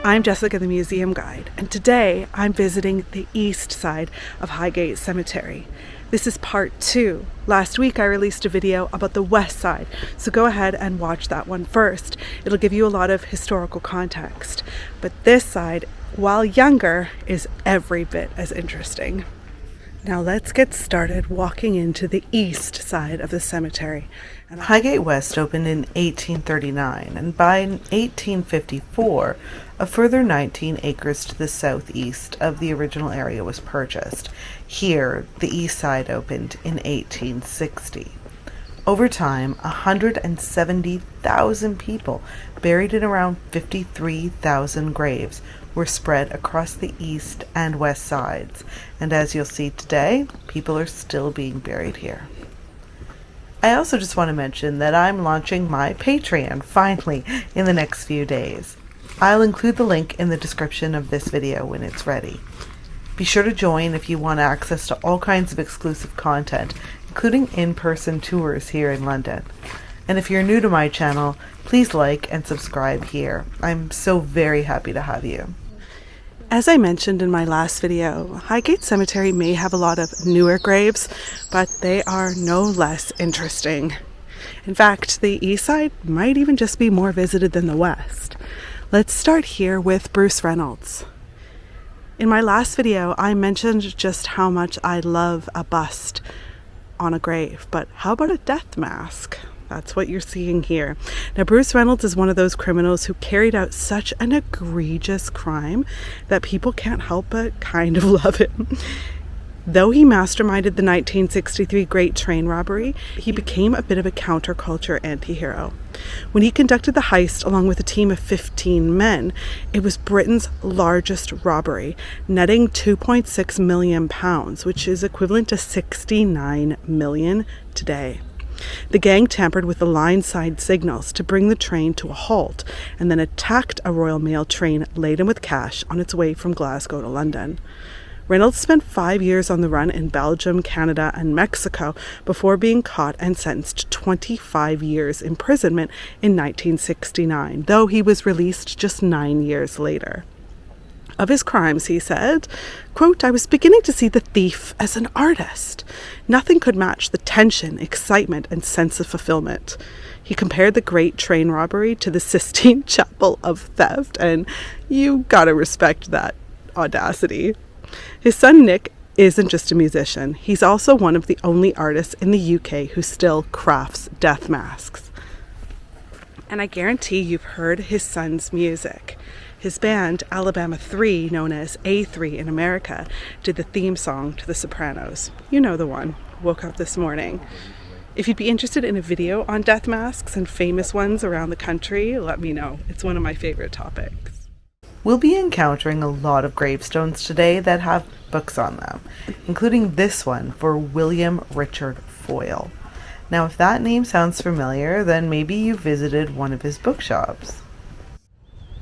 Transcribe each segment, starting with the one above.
I'm Jessica, the Museum Guide, and today I'm visiting the east side of Highgate Cemetery. This is part 2. Last week I released a video about the west side, so go ahead and watch that one first. It'll give you a lot of historical context. But this side, while younger, is every bit as interesting. Now let's get started walking into the east side of the cemetery. And Highgate West opened in 1839, and by 1854, a further 19 acres to the southeast of the original area was purchased. Here, the east side opened in 1860. Over time, 170,000 people, buried in around 53,000 graves, were spread across the east and west sides, and as you'll see today, people are still being buried here. I also just want to mention that I'm launching my Patreon, finally, in the next few days. I'll include the link in the description of this video when it's ready. Be sure to join if you want access to all kinds of exclusive content, including in-person tours here in London. And if you're new to my channel, please like and subscribe here. I'm so very happy to have you. As I mentioned in my last video, Highgate Cemetery may have a lot of newer graves, but they are no less interesting. In fact, the east side might even just be more visited than the west. Let's start here with Bruce Reynolds. In my last video, I mentioned just how much I love a bust on a grave, but how about a death mask? That's what you're seeing here. Now, Bruce Reynolds is one of those criminals who carried out such an egregious crime that people can't help but kind of love him. Though he masterminded the 1963 Great Train Robbery, he became a bit of a counterculture anti-hero. When he conducted the heist along with a team of 15 men, it was Britain's largest robbery, netting £2.6 million, which is equivalent to 69 million today. The gang tampered with the line side signals to bring the train to a halt and then attacked a Royal Mail train laden with cash on its way from Glasgow to London. Reynolds spent 5 years on the run in Belgium, Canada, and Mexico before being caught and sentenced to 25 years imprisonment in 1969, though he was released just 9 years later. Of his crimes, he said, quote, "I was beginning to see the thief as an artist. Nothing could match the tension, excitement, and sense of fulfillment." He compared the Great Train Robbery to the Sistine Chapel of theft, and you gotta respect that audacity. His son Nick isn't just a musician. He's also one of the only artists in the UK who still crafts death masks. And I guarantee you've heard his son's music. His band, Alabama 3, known as A3 in America, did the theme song to The Sopranos. You know the one. Woke up this morning. If you'd be interested in a video on death masks and famous ones around the country, let me know. It's one of my favorite topics. We'll be encountering a lot of gravestones today that have books on them, including this one for William Richard Foyle. Now, if that name sounds familiar, then maybe you visited one of his bookshops.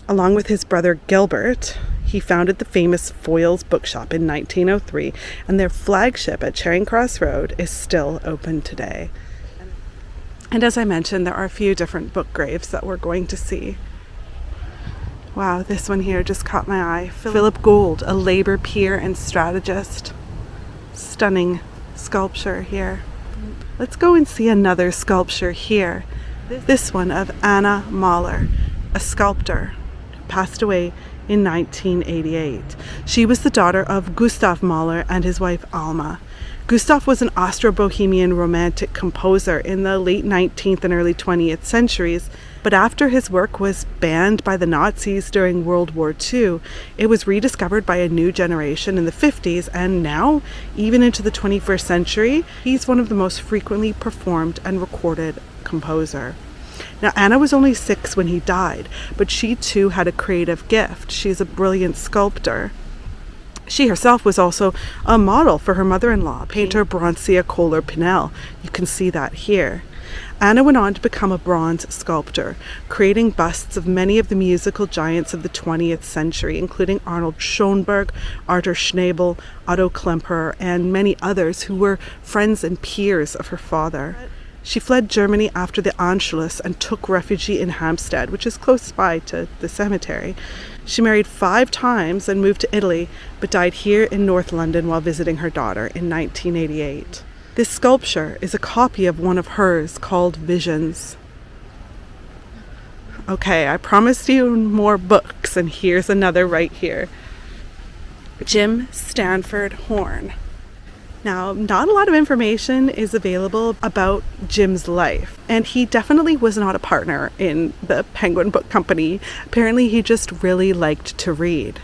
Along with his brother Gilbert, he founded the famous Foyle's Bookshop in 1903, and their flagship at Charing Cross Road is still open today. And as I mentioned, there are a few different book graves that we're going to see. Wow, this one here just caught my eye. Philip Gould, a Labour peer and strategist. Stunning sculpture here. Let's go and see another sculpture here. This one of Anna Mahler, a sculptor, passed away in 1988. She was the daughter of Gustav Mahler and his wife Alma. Gustav was an Austro-Bohemian romantic composer in the late 19th and early 20th centuries, but after his work was banned by the Nazis during World War II, it was rediscovered by a new generation in the 50s, and now, even into the 21st century, he's one of the most frequently performed and recorded composer. Now, Anna was only 6 when he died, but she too had a creative gift. She's a brilliant sculptor. She herself was also a model for her mother-in-law, painter Broncia Kohler-Pinel. You can see that here. Anna went on to become a bronze sculptor, creating busts of many of the musical giants of the 20th century, including Arnold Schoenberg, Arthur Schnabel, Otto Klemperer, and many others who were friends and peers of her father. She fled Germany after the Anschluss and took refuge in Hampstead, which is close by to the cemetery. She married 5 times and moved to Italy, but died here in North London while visiting her daughter in 1988. This sculpture is a copy of one of hers called Visions. Okay, I promised you more books, and here's another right here. Jim Stanford Horn. Now, not a lot of information is available about Jim's life, and he definitely was not a partner in the Penguin Book Company. Apparently, he just really liked to read.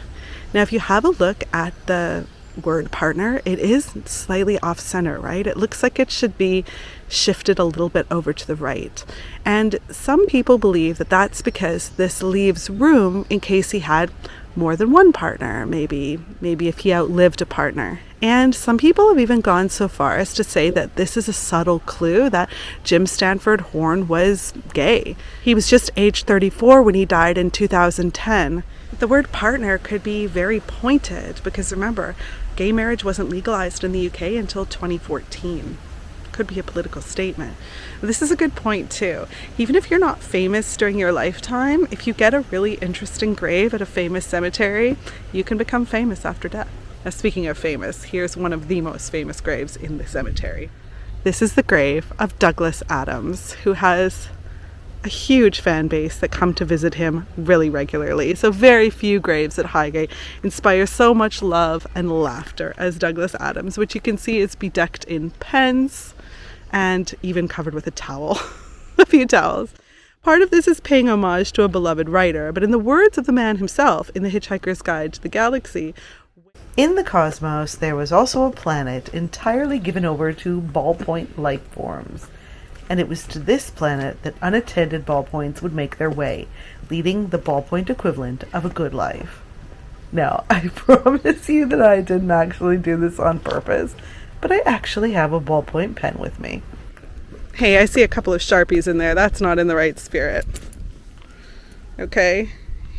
Now, if you have a look at the word partner, it is slightly off-center, right? It looks like it should be shifted a little bit over to the right. And some people believe that that's because this leaves room in case he had more than one partner, maybe if he outlived a partner. And some people have even gone so far as to say that this is a subtle clue that Jim Stanford Horn was gay. He was just age 34 when he died in 2010. The word partner could be very pointed because remember, gay marriage wasn't legalized in the UK until 2014. Could be a political statement. This is a good point too. Even if you're not famous during your lifetime, if you get a really interesting grave at a famous cemetery, you can become famous after death. Now, speaking of famous, here's one of the most famous graves in the cemetery. This is the grave of Douglas Adams, who has a huge fan base that come to visit him really regularly. So very few graves at Highgate inspire so much love and laughter as Douglas Adams, which you can see is bedecked in pens and even covered with a towel, a few towels. Part of this is paying homage to a beloved writer, but in the words of the man himself in The Hitchhiker's Guide to the Galaxy, in the cosmos, there was also a planet entirely given over to ballpoint life forms. And it was to this planet that unattended ballpoints would make their way, leading the ballpoint equivalent of a good life. Now, I promise you that I didn't actually do this on purpose, but I actually have a ballpoint pen with me. Hey, I see a couple of Sharpies in there. That's not in the right spirit. Okay,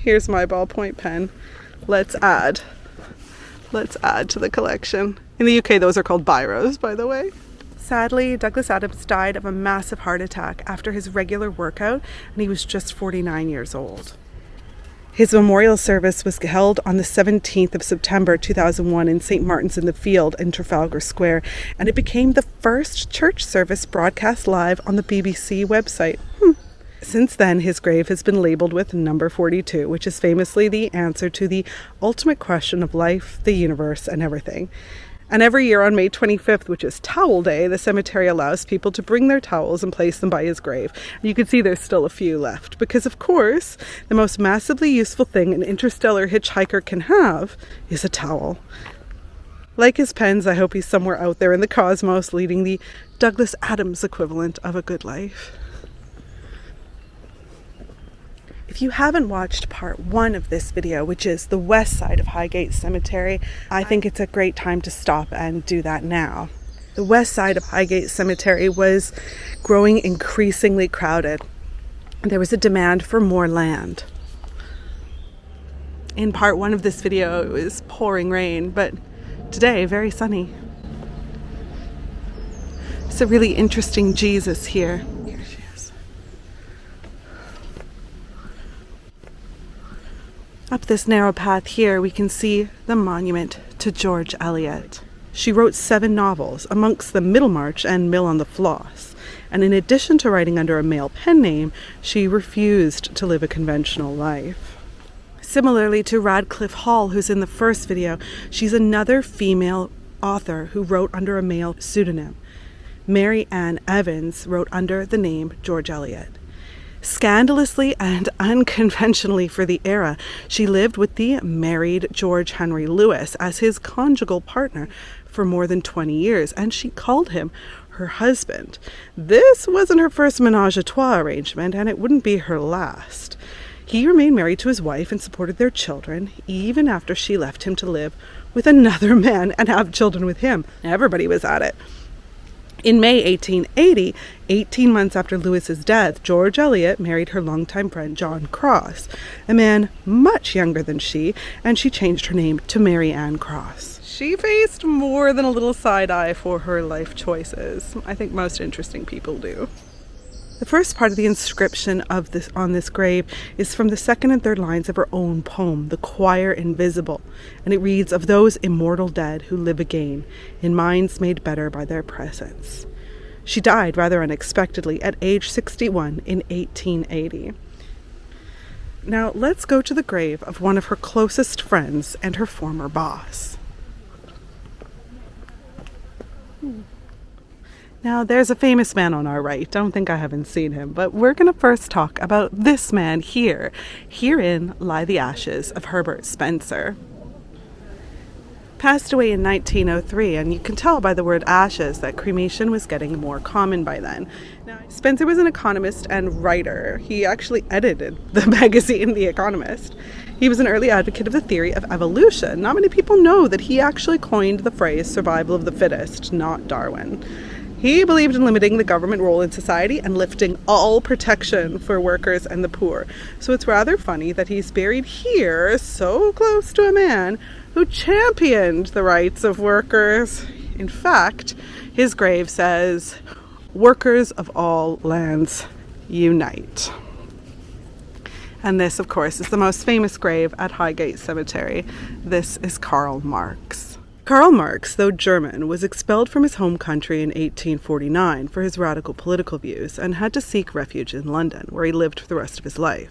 here's my ballpoint pen. Let's add to the collection. In the UK, those are called biros, by the way. Sadly, Douglas Adams died of a massive heart attack after his regular workout, and he was just 49 years old. His memorial service was held on the 17th of September 2001 in St. Martin's in the Field in Trafalgar Square, and it became the first church service broadcast live on the BBC website. Since then, his grave has been labelled with number 42, which is famously the answer to the ultimate question of life, the universe, and everything. And every year on May 25th, which is Towel Day, the cemetery allows people to bring their towels and place them by his grave. And you can see there's still a few left because, of course, the most massively useful thing an interstellar hitchhiker can have is a towel. Like his pens, I hope he's somewhere out there in the cosmos leading the Douglas Adams equivalent of a good life. If you haven't watched part 1 of this video, which is the west side of Highgate Cemetery, I think it's a great time to stop and do that now. The west side of Highgate Cemetery was growing increasingly crowded. There was a demand for more land. In part 1 of this video, it was pouring rain, but today, very sunny. It's a really interesting Jesus here. Up this narrow path here, we can see the monument to George Eliot. She wrote 7 novels, amongst them Middlemarch and Mill on the Floss. And in addition to writing under a male pen name, she refused to live a conventional life. Similarly to Radcliffe Hall, who's in the first video, she's another female author who wrote under a male pseudonym. Mary Ann Evans wrote under the name George Eliot. Scandalously and unconventionally for the era, she lived with the married George Henry Lewis as his conjugal partner for more than 20 years, and she called him her husband. This wasn't her first menage a trois arrangement, and it wouldn't be her last. He remained married to his wife and supported their children, even after she left him to live with another man and have children with him. Everybody was at it. In May 1880, 18 months after Lewis's death, George Eliot married her longtime friend John Cross, a man much younger than she, and she changed her name to Mary Ann Cross. she faced more than a little side-eye for her life choices. I think most interesting people do. The first part of the inscription on this grave is from the second and third lines of her own poem, The Choir Invisible, and it reads, "Of those immortal dead who live again, in minds made better by their presence." She died rather unexpectedly at age 61 in 1880. Now let's go to the grave of one of her closest friends and her former boss. Now, there's a famous man on our right. Don't think I haven't seen him, but we're going to first talk about this man here. Herein lie the ashes of Herbert Spencer. Passed away in 1903, and you can tell by the word ashes that cremation was getting more common by then. Now, Spencer was an economist and writer. He actually edited the magazine The Economist. He was an early advocate of the theory of evolution. Not many people know that he actually coined the phrase survival of the fittest, not Darwin. He believed in limiting the government role in society and lifting all protection for workers and the poor. So it's rather funny that he's buried here, so close to a man who championed the rights of workers. In fact, his grave says, "Workers of all lands, unite." And this, of course, is the most famous grave at Highgate Cemetery. This is Karl Marx. Karl Marx, though German, was expelled from his home country in 1849 for his radical political views and had to seek refuge in London, where he lived for the rest of his life.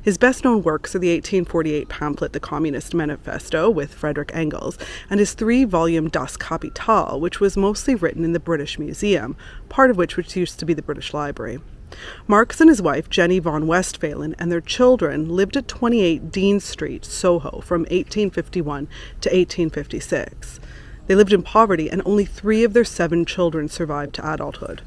His best-known works are the 1848 pamphlet The Communist Manifesto with Friedrich Engels and his 3-volume Das Kapital, which was mostly written in the British Museum, part of which used to be the British Library. Marx and his wife, Jenny von Westphalen, and their children lived at 28 Dean Street, Soho, from 1851 to 1856. They lived in poverty, and only 3 of their 7 children survived to adulthood.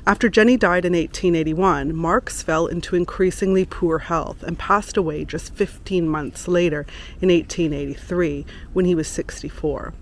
After Jenny died in 1881, Marx fell into increasingly poor health and passed away just 15 months later in 1883, when he was 64.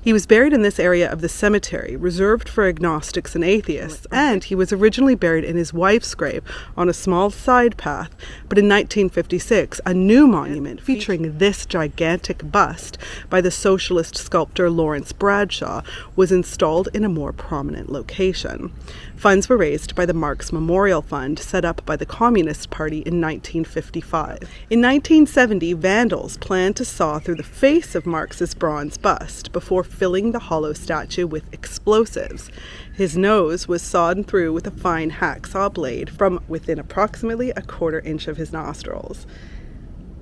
He was buried in this area of the cemetery, reserved for agnostics and atheists, and he was originally buried in his wife's grave on a small side path, but in 1956, a new monument featuring this gigantic bust by the socialist sculptor Lawrence Bradshaw was installed in a more prominent location. Funds were raised by the Marx Memorial Fund, set up by the Communist Party in 1955. In 1970, vandals planned to saw through the face of Marx's bronze bust before filling the hollow statue with explosives. His nose was sawed through with a fine hacksaw blade from within approximately a quarter inch of his nostrils.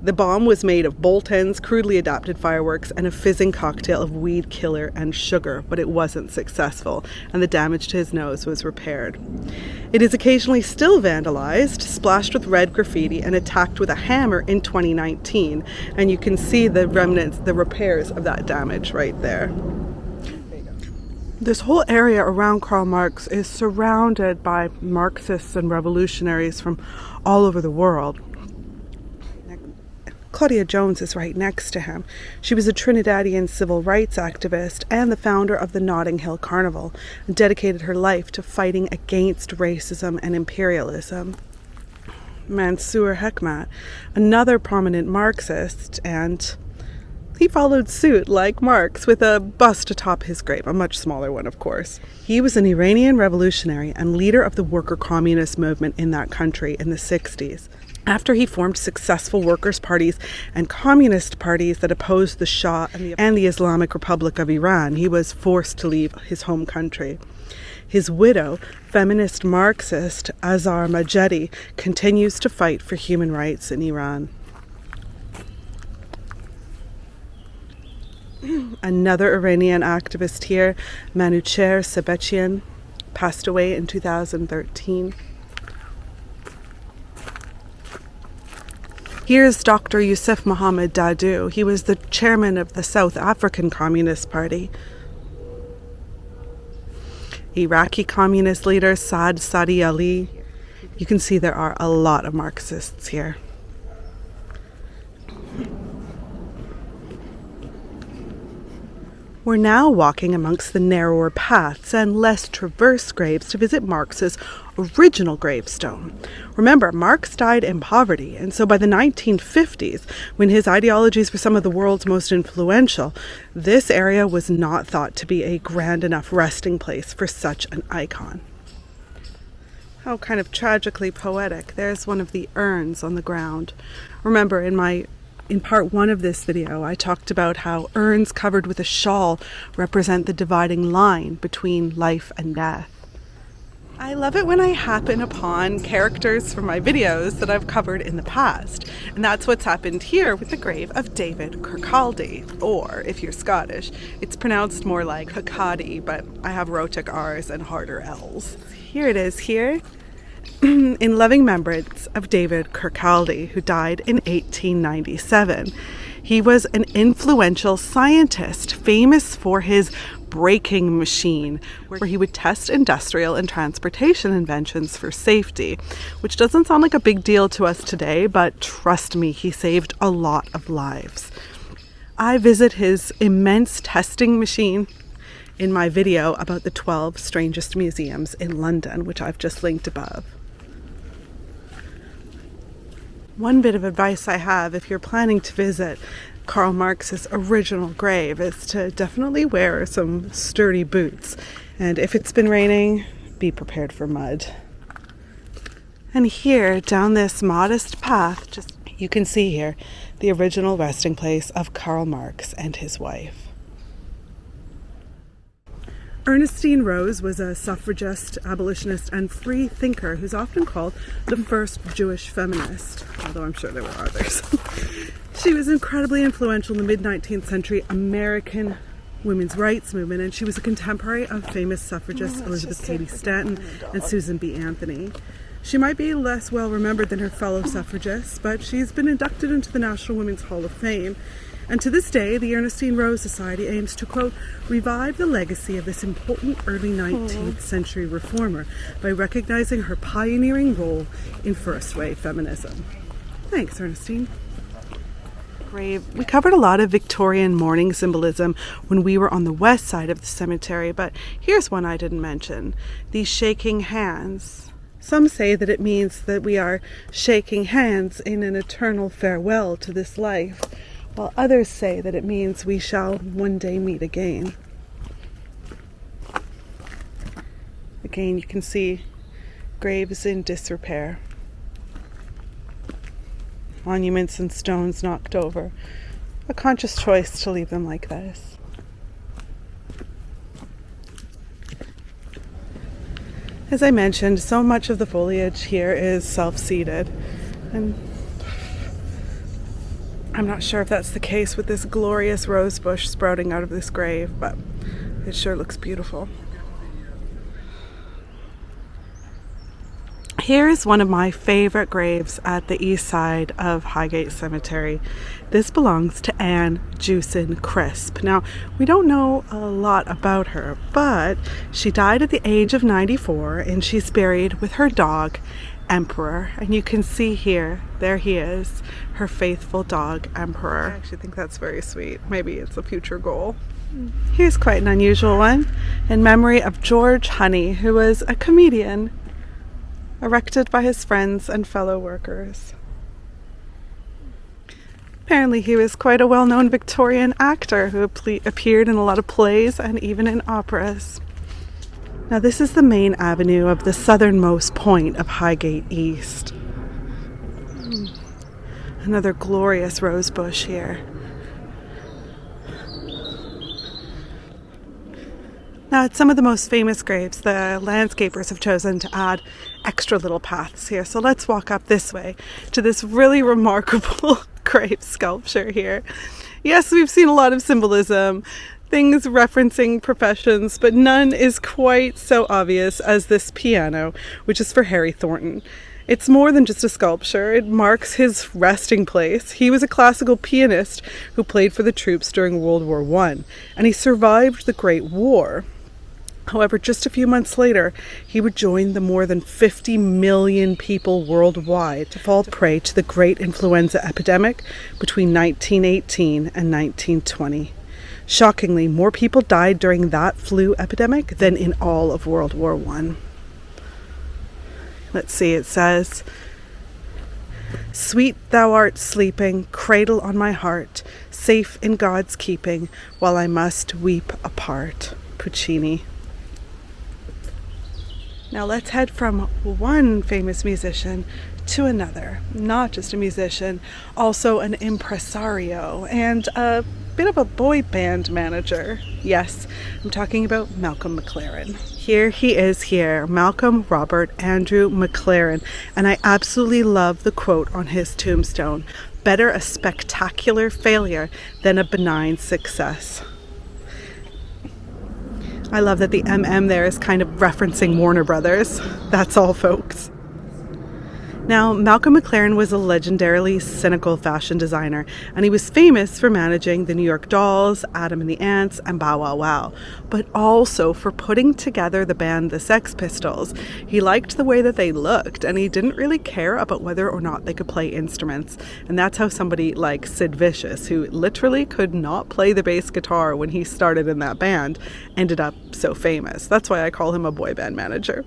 The bomb was made of bolt ends, crudely adapted fireworks, and a fizzing cocktail of weed killer and sugar, but it wasn't successful, and the damage to his nose was repaired. It is occasionally still vandalized, splashed with red graffiti, and attacked with a hammer in 2019, and you can see the remnants, the repairs of that damage right there. This whole area around Karl Marx is surrounded by Marxists and revolutionaries from all over the world. Claudia Jones is right next to him. She was a Trinidadian civil rights activist and the founder of the Notting Hill Carnival, and dedicated her life to fighting against racism and imperialism. Mansoor Hekmat, another prominent Marxist, and he followed suit like Marx with a bust atop his grave, a much smaller one, of course. He was an Iranian revolutionary and leader of the worker communist movement in that country in the 60s. After he formed successful workers' parties and communist parties that opposed the Shah and the Islamic Republic of Iran, he was forced to leave his home country. His widow, feminist Marxist Azar Majedi, continues to fight for human rights in Iran. Another Iranian activist here, Manuchehr Sebetian, passed away in 2013. Here's Dr. Yusuf Mohammed Dadoo. He was the chairman of the South African Communist Party. Iraqi communist leader Saad Sadi Ali. You can see there are a lot of Marxists here. We're now walking amongst the narrower paths and less traversed graves to visit Marx's original gravestone. Remember, Marx died in poverty, and so by the 1950s, when his ideologies were some of the world's most influential, this area was not thought to be a grand enough resting place for such an icon. How kind of tragically poetic. There's one of the urns on the ground. Remember, in part one of this video, I talked about how urns covered with a shawl represent the dividing line between life and death. I love it when I happen upon characters from my videos that I've covered in the past. And that's what's happened here with the grave of David Kirkaldy. Or, if you're Scottish, it's pronounced more like Kirkaldy, but I have rhotic R's and harder L's. Here it is here. In loving remembrance of David Kirkaldy, who died in 1897. He was an influential scientist, famous for his braking machine, where he would test industrial and transportation inventions for safety, which doesn't sound like a big deal to us today, but trust me, he saved a lot of lives. I visit his immense testing machine in my video about the 12 strangest museums in London, which I've just linked above. One bit of advice I have if you're planning to visit Karl Marx's original grave is to definitely wear some sturdy boots. And if it's been raining, be prepared for mud. And here, down this modest path, you can see here the original resting place of Karl Marx and his wife. Ernestine Rose was a suffragist, abolitionist, and free thinker who's often called the first Jewish feminist, although I'm sure there were others. She was incredibly influential in the mid-19th century American women's rights movement, and she was a contemporary of famous suffragists Elizabeth Cady Stanton and Susan B. Anthony. She might be less well remembered than her fellow suffragists, but she's been inducted into the National Women's Hall of Fame. And to this day, the Ernestine Rose Society aims to, quote, revive the legacy of this important early 19th century reformer by recognizing her pioneering role in first-wave feminism. Thanks, Ernestine. Grave. We covered a lot of Victorian mourning symbolism when we were on the west side of the cemetery, but here's one I didn't mention. These shaking hands. Some say that it means that we are shaking hands in an eternal farewell to this life, while others say that it means we shall one day meet again. Again, you can see graves in disrepair. Monuments and stones knocked over. A conscious choice to leave them like this. As I mentioned, so much of the foliage here is self-seeded, and I'm not sure if that's the case with this glorious rose bush sprouting out of this grave, but it sure looks beautiful. Here is one of my favorite graves at the east side of Highgate Cemetery. This belongs to Anne Jewson Crisp. Now, we don't know a lot about her, but she died at the age of 94, and she's buried with her dog, Emperor. And you can see here, there he is, her faithful dog, Emperor. I actually think that's very sweet. Maybe it's a future goal. Here's quite an unusual one, in memory of George Honey, who was a comedian, erected by his friends and fellow workers. Apparently he was quite a well-known Victorian actor who appeared in a lot of plays and even in operas. Now this is the main avenue of the southernmost point of Highgate East. Another glorious rose bush here. Now, at some of the most famous graves, the landscapers have chosen to add extra little paths here. So let's walk up this way to this really remarkable grave sculpture here. Yes, we've seen a lot of symbolism, things referencing professions, but none is quite so obvious as this piano, which is for Harry Thornton. It's more than just a sculpture. It marks his resting place. He was a classical pianist who played for the troops during World War I, and he survived the Great War. However, just a few months later, he would join the more than 50 million people worldwide to fall prey to the great influenza epidemic between 1918 and 1920. Shockingly, more people died during that flu epidemic than in all of World War I. Let's see, it says, "Sweet thou art sleeping, cradle on my heart, safe in God's keeping, while I must weep apart." Puccini. Now let's head from one famous musician to another. Not just a musician, also an impresario and a bit of a boy band manager. Yes, I'm talking about Malcolm McLaren. Here he is here, Malcolm Robert Andrew McLaren, and I absolutely love the quote on his tombstone, "Better a spectacular failure than a benign success." I love that the MM there is kind of referencing Warner Brothers. That's all, folks. Now, Malcolm McLaren was a legendarily cynical fashion designer, and he was famous for managing the New York Dolls, Adam and the Ants, and Bow Wow Wow, but also for putting together the band the Sex Pistols. He liked the way that they looked, and he didn't really care about whether or not they could play instruments. And that's how somebody like Sid Vicious, who literally could not play the bass guitar when he started in that band, ended up so famous. That's why I call him a boy band manager.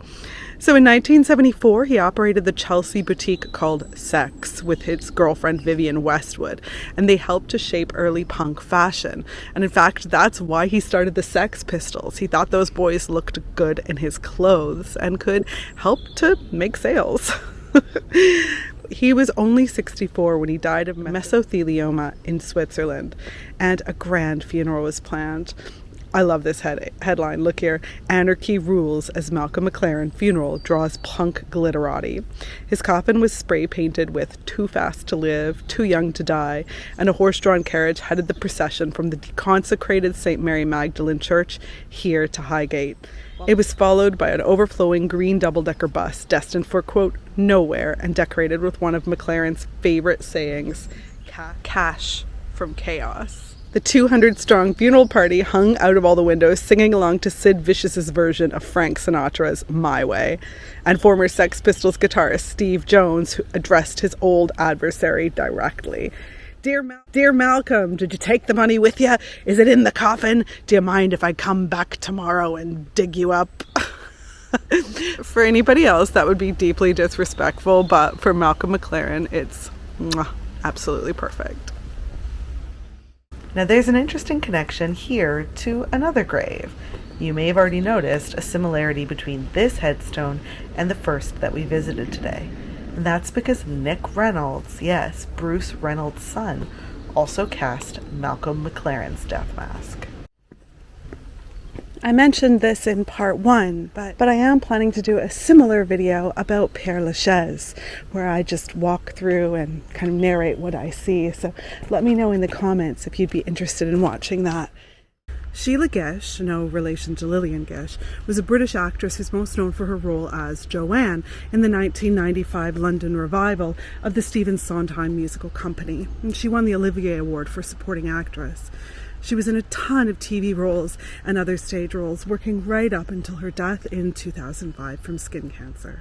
So in 1974, he operated the Chelsea boutique called Sex with his girlfriend Vivienne Westwood, and they helped to shape early punk fashion. And in fact, that's why he started the Sex Pistols. He thought those boys looked good in his clothes and could help to make sales. He was only 64 when he died of mesothelioma in Switzerland, and a grand funeral was planned. I love this headline. Look here. "Anarchy rules as Malcolm McLaren funeral draws punk glitterati." His coffin was spray painted with "Too fast to live, too young to die," and a horse-drawn carriage headed the procession from the consecrated St. Mary Magdalene Church here to Highgate. It was followed by an overflowing green double-decker bus destined for, quote, nowhere, and decorated with one of McLaren's favorite sayings, "Cash from chaos." The 200-strong funeral party hung out of all the windows, singing along to Sid Vicious's version of Frank Sinatra's "My Way." And former Sex Pistols guitarist Steve Jones who addressed his old adversary directly. Dear Malcolm, did you take the money with you? Is it in the coffin? Do you mind if I come back tomorrow and dig you up?" For anybody else, that would be deeply disrespectful, but for Malcolm McLaren, it's absolutely perfect. Now there's an interesting connection here to another grave. You may have already noticed a similarity between this headstone and the first that we visited today. And that's because Nick Reynolds, yes, Bruce Reynolds' son, also cast Malcolm McLaren's death mask. I mentioned this in part 1, but I am planning to do a similar video about Père Lachaise, where I just walk through and kind of narrate what I see. So let me know in the comments if you'd be interested in watching that. Sheila Gish, no relation to Lillian Gish, was a British actress who's most known for her role as Joanne in the 1995 London revival of the Stephen Sondheim musical company. And she won the Olivier Award for Supporting Actress. She was in a ton of TV roles and other stage roles, working right up until her death in 2005 from skin cancer.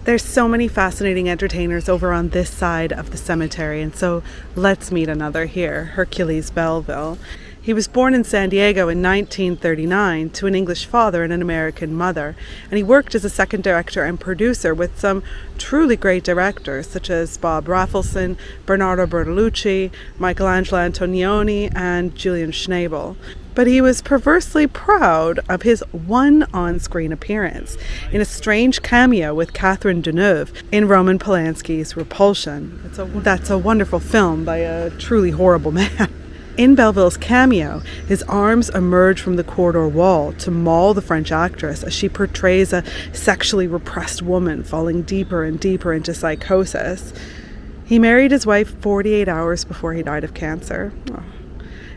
There's so many fascinating entertainers over on this side of the cemetery, and so let's meet another here, Hercules Belleville. He was born in San Diego in 1939 to an English father and an American mother, and he worked as a second director and producer with some truly great directors such as Bob Rafelson, Bernardo Bertolucci, Michelangelo Antonioni, and Julian Schnabel. But he was perversely proud of his one on-screen appearance in a strange cameo with Catherine Deneuve in Roman Polanski's Repulsion. That's a wonderful film by a truly horrible man. In Belleville's cameo, his arms emerge from the corridor wall to maul the French actress as she portrays a sexually repressed woman falling deeper and deeper into psychosis. He married his wife 48 hours before he died of cancer. Oh.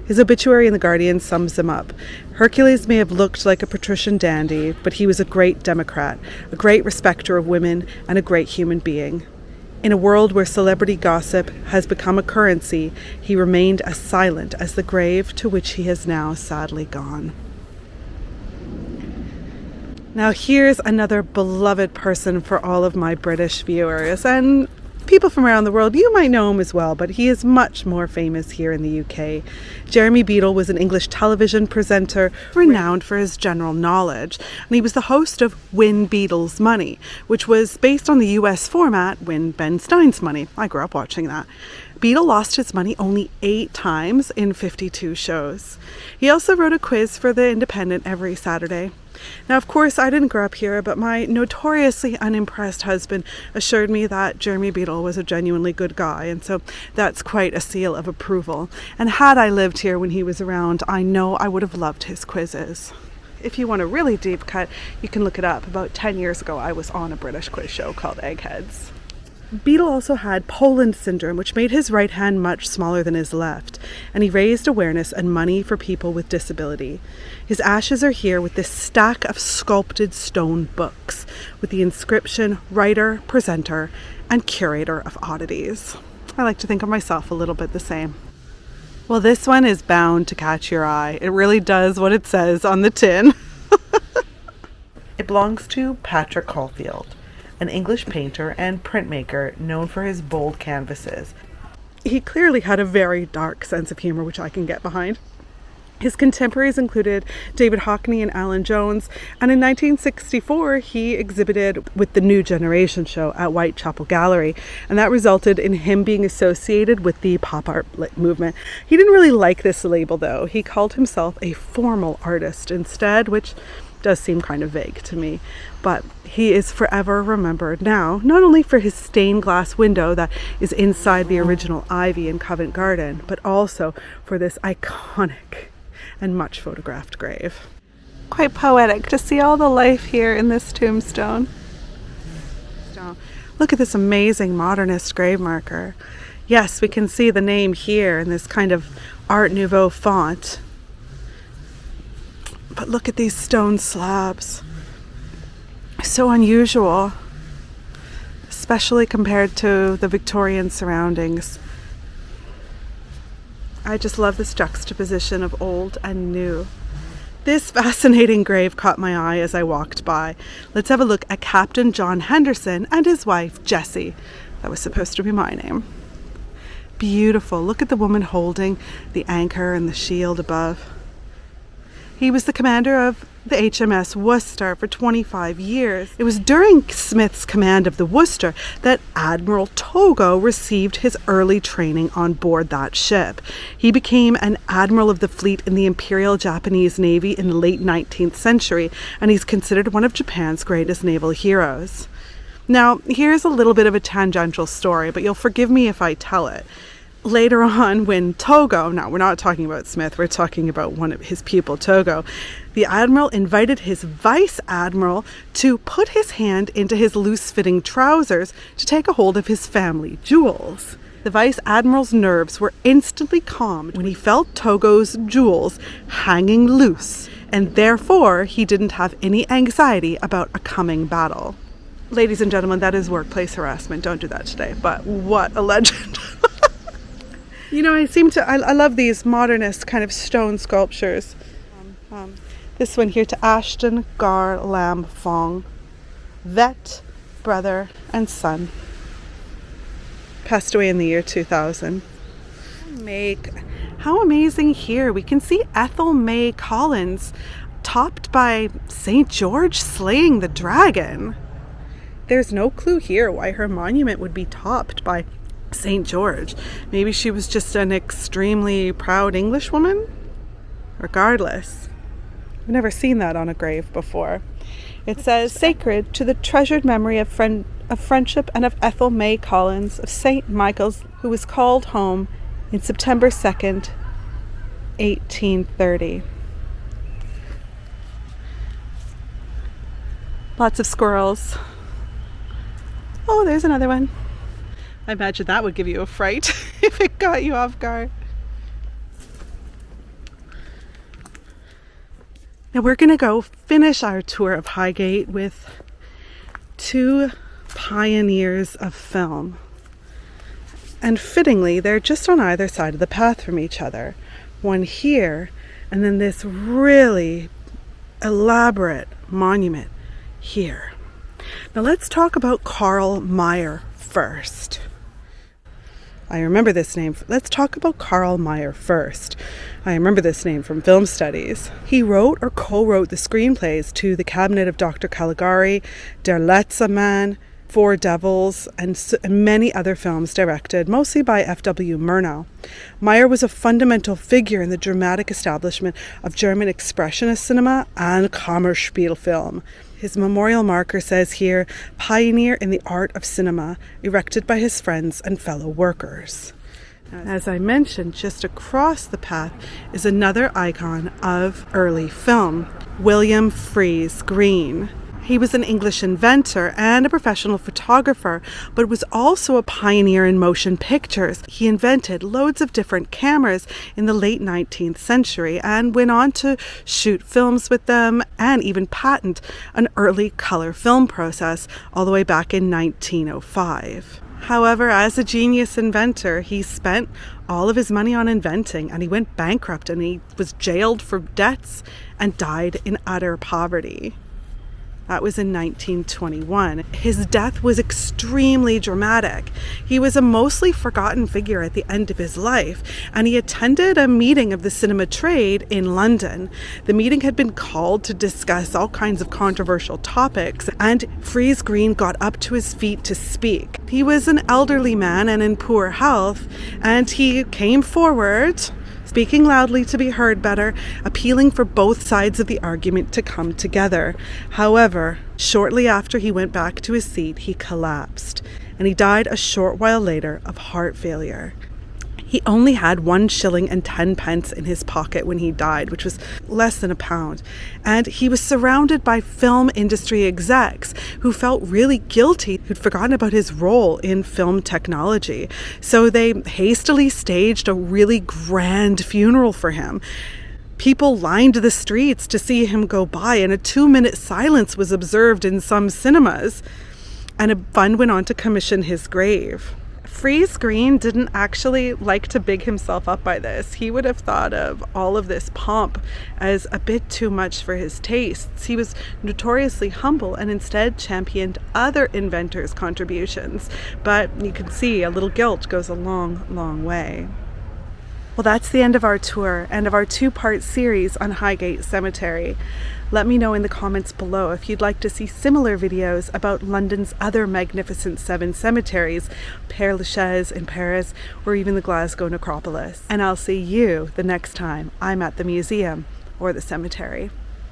His obituary in The Guardian sums him up. Hercules may have looked like a patrician dandy, but he was a great democrat, a great respecter of women, and a great human being. In a world where celebrity gossip has become a currency, he remained as silent as the grave to which he has now sadly gone. Now here's another beloved person for all of my British viewers, and people from around the world, you might know him as well, but he is much more famous here in the UK. Jeremy Beadle was an English television presenter renowned for his general knowledge, and he was the host of Win Beadle's Money, which was based on the US format Win Ben Stein's Money. I grew up watching that. Beadle lost his money only 8 times in 52 shows. He also wrote a quiz for The Independent every Saturday. Now, of course, I didn't grow up here, but my notoriously unimpressed husband assured me that Jeremy Beadle was a genuinely good guy, and so that's quite a seal of approval. And had I lived here when he was around, I know I would have loved his quizzes. If you want a really deep cut, you can look it up. About 10 years ago, I was on a British quiz show called Eggheads. Beadle also had Poland syndrome, which made his right hand much smaller than his left, and he raised awareness and money for people with disability. His ashes are here with this stack of sculpted stone books with the inscription writer, presenter, and curator of oddities. I like to think of myself a little bit the same. Well, this one is bound to catch your eye. It really does what it says on the tin. It belongs to Patrick Caulfield, an English painter and printmaker known for his bold canvases. He clearly had a very dark sense of humor, which I can get behind. His contemporaries included David Hockney and Alan Jones, and in 1964 he exhibited with the New Generation show at Whitechapel Gallery, and that resulted in him being associated with the pop art movement. He didn't really like this label though. He called himself a formal artist instead, which does seem kind of vague to me, but he is forever remembered now, not only for his stained glass window that is inside the original ivy in Covent Garden, but also for this iconic and much photographed grave. Quite poetic to see all the life here in this tombstone. Look at this amazing modernist grave marker. Yes, we can see the name here in this kind of Art Nouveau font. But look at these stone slabs. So unusual, especially compared to the Victorian surroundings. I just love this juxtaposition of old and new. This fascinating grave caught my eye as I walked by. Let's have a look at Captain John Henderson and his wife, Jessie. That was supposed to be my name. Beautiful. Look at the woman holding the anchor and the shield above. He was the commander of the HMS Worcester for 25 years. It was during Smith's command of the Worcester that Admiral Togo received his early training on board that ship. He became an admiral of the fleet in the Imperial Japanese Navy in the late 19th century, and he's considered one of Japan's greatest naval heroes. Now, here's a little bit of a tangential story, but you'll forgive me if I tell it. Later on, when Togo, now we're not talking about Smith, we're talking about one of his pupil, Togo, the admiral invited his vice admiral to put his hand into his loose-fitting trousers to take a hold of his family jewels. The vice admiral's nerves were instantly calmed when he felt Togo's jewels hanging loose, and therefore he didn't have any anxiety about a coming battle. Ladies and gentlemen, that is workplace harassment. Don't do that today, but what a legend. You know, I love these modernist kind of stone sculptures. This one here to Ashton Gar Lam Fong, vet, brother, and son. Passed away in the year 2000. How amazing here. We can see Ethel May Collins topped by St. George slaying the dragon. There's no clue here why her monument would be topped by St. George. Maybe she was just an extremely proud Englishwoman? Regardless, I've never seen that on a grave before. It says, sacred to the treasured memory of friendship and of Ethel May Collins of St. Michael's, who was called home in September 2nd, 1830. Lots of squirrels. Oh, there's another one. I imagine that would give you a fright if it got you off guard. Now we're going to go finish our tour of Highgate with 2 pioneers of film. And fittingly, they're just on either side of the path from each other. One here, and then this really elaborate monument here. Now let's talk about Karl Marx first. I remember this name. Let's talk about Karl Marx first. I remember this name from film studies. He wrote or co-wrote the screenplays to The Cabinet of Dr. Caligari, Der letzte Mann, Four Devils, and many other films directed, mostly by F.W. Murnau. Marx was a fundamental figure in the dramatic establishment of German expressionist cinema and Kammerspiel film. His memorial marker says here, pioneer in the art of cinema, erected by his friends and fellow workers. As I mentioned, just across the path is another icon of early film, William Friese-Greene. He was an English inventor and a professional photographer, but was also a pioneer in motion pictures. He invented loads of different cameras in the late 19th century and went on to shoot films with them and even patent an early color film process all the way back in 1905. However, as a genius inventor, he spent all of his money on inventing and he went bankrupt and he was jailed for debts and died in utter poverty. That was in 1921. His death was extremely dramatic. He was a mostly forgotten figure at the end of his life, and he attended a meeting of the cinema trade in London. The meeting had been called to discuss all kinds of controversial topics, and Friese-Greene got up to his feet to speak. He was an elderly man and in poor health, and he came forward, speaking loudly to be heard better, appealing for both sides of the argument to come together. However, shortly after he went back to his seat, he collapsed, and he died a short while later of heart failure. He only had 1 shilling and 10 pence in his pocket when he died, which was less than £1. And he was surrounded by film industry execs who felt really guilty, who'd forgotten about his role in film technology. So they hastily staged a really grand funeral for him. People lined the streets to see him go by, and a 2-minute silence was observed in some cinemas. And a fund went on to commission his grave. Friese-Greene didn't actually like to big himself up by this. He would have thought of all of this pomp as a bit too much for his tastes. He was notoriously humble and instead championed other inventors' contributions. But you can see a little guilt goes a long, long way. Well, that's the end of our tour and of our 2-part series on Highgate Cemetery. Let me know in the comments below if you'd like to see similar videos about London's other magnificent 7 cemeteries, Père Lachaise in Paris, or even the Glasgow Necropolis. And I'll see you the next time I'm at the museum or the cemetery.